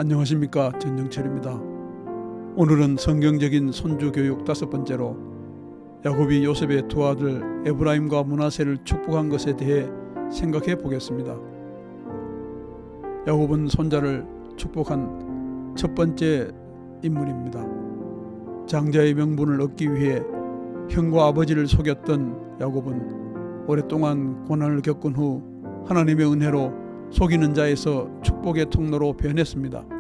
안녕하십니까, 전영철입니다. 오늘은 성경적인 손주교육 5번째로 야곱이 요셉의 두 아들 에브라임과 므낫세를 축복한 것에 대해 생각해 보겠습니다. 야곱은 손자를 축복한 첫 번째 인물입니다. 장자의 명분을 얻기 위해 형과 아버지를 속였던 야곱은 오랫동안 고난을 겪은 후 하나님의 은혜로 속이는 자에서 축복의 통로로 변했습니다.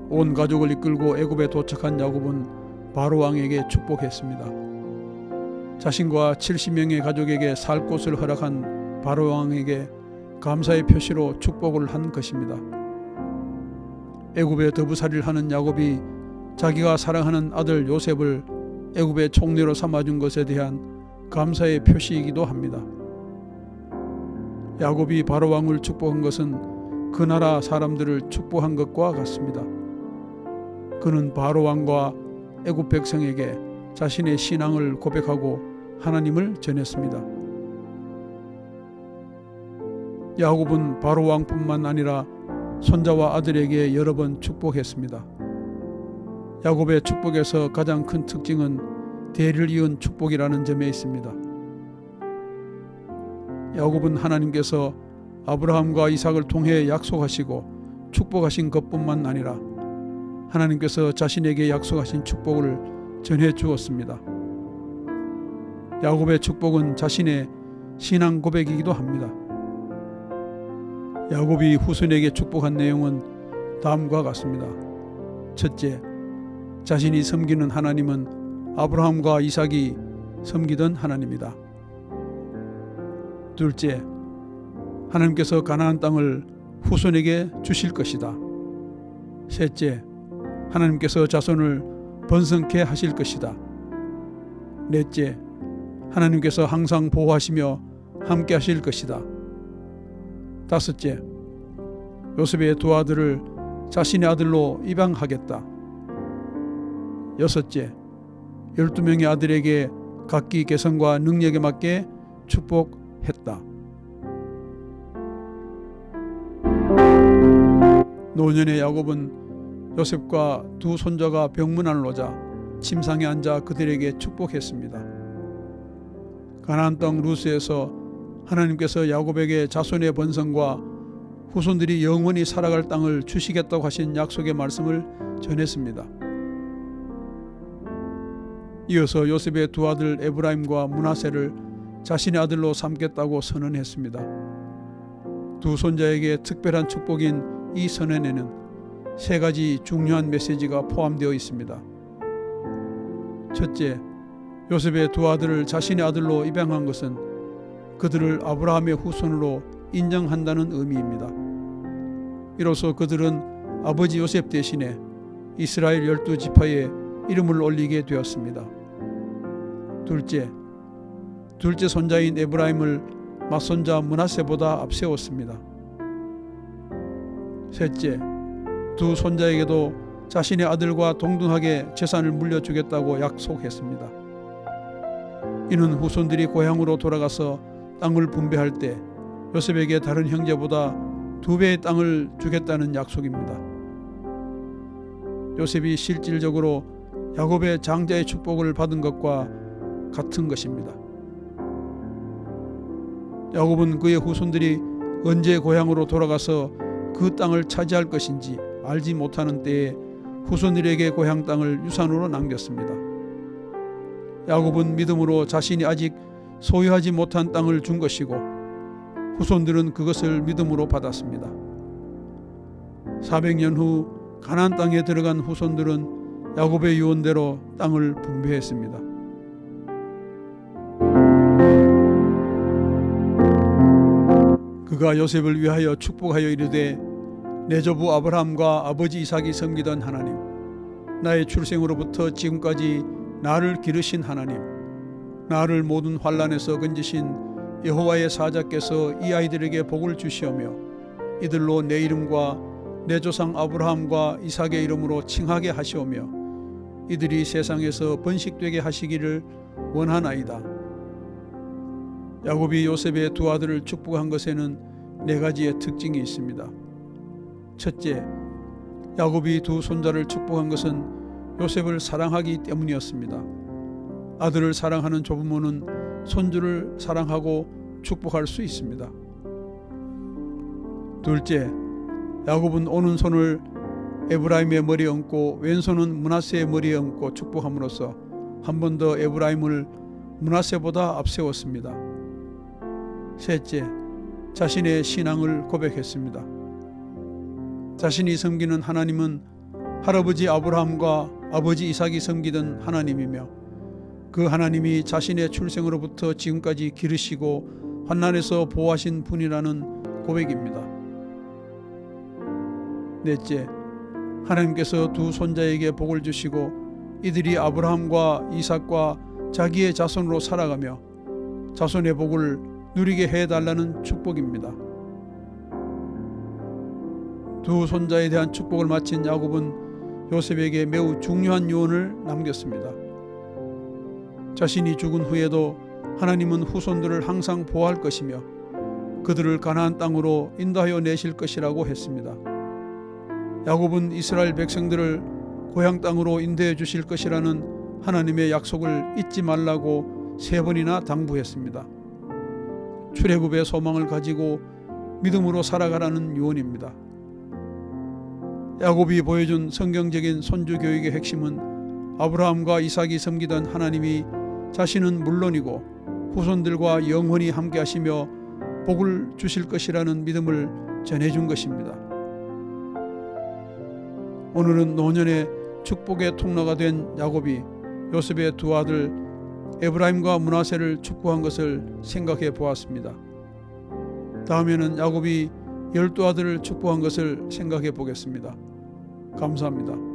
온 가족을 이끌고 애굽에 도착한 야곱은 바로 왕에게 축복했습니다. 자신과 70명의 가족에게 살 곳을 허락한 바로 왕에게 감사의 표시로 축복을 한 것입니다. 애굽에 더부살이를 하는 야곱이 자기가 사랑하는 아들 요셉을 애굽의 총리로 삼아준 것에 대한 감사의 표시이기도 합니다. 야곱이 바로 왕을 축복한 것은 그 나라 사람들을 축복한 것과 같습니다. 그는 바로 왕과 애굽 백성에게 자신의 신앙을 고백하고 하나님을 전했습니다. 야곱은 바로 왕뿐만 아니라 손자와 아들에게 여러 번 축복했습니다. 야곱의 축복에서 가장 큰 특징은 대를 이은 축복이라는 점에 있습니다. 야곱은 하나님께서 아브라함과 이삭을 통해 약속하시고 축복하신 것뿐만 아니라 하나님께서 자신에게 약속하신 축복을 전해 주었습니다. 야곱의 축복은 자신의 신앙 고백이기도 합니다. 야곱이 후손에게 축복한 내용은 다음과 같습니다. 첫째, 자신이 섬기는 하나님은 아브라함과 이삭이 섬기던 하나님이다. 둘째, 하나님께서 가나안 땅을 후손에게 주실 것이다. 셋째, 하나님께서 자손을 번성케 하실 것이다. 넷째, 하나님께서 항상 보호하시며 함께 하실 것이다. 다섯째, 요셉의 두 아들을 자신의 아들로 입양하겠다. 여섯째, 12명의 아들에게 각기 개성과 능력에 맞게 축복했다. 노년의 야곱은 요셉과 두 손자가 병문안을 오자 침상에 앉아 그들에게 축복했습니다. 가나안 땅 루스에서 하나님께서 야곱에게 자손의 번성과 후손들이 영원히 살아갈 땅을 주시겠다고 하신 약속의 말씀을 전했습니다. 이어서 요셉의 두 아들 에브라임과 므낫세를 자신의 아들로 삼겠다고 선언했습니다. 두 손자에게 특별한 축복인 이 선언에는 세 가지 중요한 메시지가 포함되어 있습니다. 첫째, 요셉의 두 아들을 자신의 아들로 입양한 것은 그들을 아브라함의 후손으로 인정한다는 의미입니다. 이로써 그들은 아버지 요셉 대신에 이스라엘 12지파에 이름을 올리게 되었습니다. 둘째 손자인 에브라임을 맏손자 므낫세보다 앞세웠습니다. 셋째, 두 손자에게도 자신의 아들과 동등하게 재산을 물려주겠다고 약속했습니다. 이는 후손들이 고향으로 돌아가서 땅을 분배할 때 요셉에게 다른 형제보다 2배의 땅을 주겠다는 약속입니다. 요셉이 실질적으로 야곱의 장자의 축복을 받은 것과 같은 것입니다. 야곱은 그의 후손들이 언제 고향으로 돌아가서 그 땅을 차지할 것인지 알지 못하는 때에 후손들에게 고향 땅을 유산으로 남겼습니다. 야곱은 믿음으로 자신이 아직 소유하지 못한 땅을 준 것이고 후손들은 그것을 믿음으로 받았습니다. 400년 후 가나안 땅에 들어간 후손들은 야곱의 유언대로 땅을 분배했습니다. 그가 요셉을 위하여 축복하여 이르되 내 조부 아브라함과 아버지 이삭이 섬기던 하나님, 나의 출생으로부터 지금까지 나를 기르신 하나님, 나를 모든 환난에서 건지신 여호와의 사자께서 이 아이들에게 복을 주시오며 이들로 내 이름과 내 조상 아브라함과 이삭의 이름으로 칭하게 하시오며 이들이 세상에서 번식되게 하시기를 원하나이다. 야곱이 요셉의 두 아들을 축복한 것에는 4가지의 특징이 있습니다. 첫째, 야곱이 두 손자를 축복한 것은 요셉을 사랑하기 때문이었습니다. 아들을 사랑하는 조부모는 손주를 사랑하고 축복할 수 있습니다. 둘째, 야곱은 오른손을 에브라임의 머리에 얹고 왼손은 므낫세의 머리에 얹고 축복함으로써 한 번 더 에브라임을 므낫세보다 앞세웠습니다. 셋째, 자신의 신앙을 고백했습니다. 자신이 섬기는 하나님은 할아버지 아브라함과 아버지 이삭이 섬기던 하나님이며 그 하나님이 자신의 출생으로부터 지금까지 기르시고 환난에서 보호하신 분이라는 고백입니다. 넷째, 하나님께서 두 손자에게 복을 주시고 이들이 아브라함과 이삭과 자기의 자손으로 살아가며 자손의 복을 누리게 해달라는 축복입니다. 두 손자에 대한 축복을 마친 야곱은 요셉에게 매우 중요한 유언을 남겼습니다. 자신이 죽은 후에도 하나님은 후손들을 항상 보호할 것이며 그들을 가나안 땅으로 인도하여 내실 것이라고 했습니다. 야곱은 이스라엘 백성들을 고향 땅으로 인도해 주실 것이라는 하나님의 약속을 잊지 말라고 3번이나 당부했습니다. 출애굽의 소망을 가지고 믿음으로 살아가라는 유언입니다. 야곱이 보여준 성경적인 손주 교육의 핵심은 아브라함과 이삭이 섬기던 하나님이 자신은 물론이고 후손들과 영원히 함께 하시며 복을 주실 것이라는 믿음을 전해준 것입니다. 오늘은 노년의 축복의 통로가 된 야곱이 요셉의 두 아들 에브라임과 므낫세를 축복한 것을 생각해 보았습니다. 다음에는 야곱이 12 아들을 축복한 것을 생각해 보겠습니다. 감사합니다.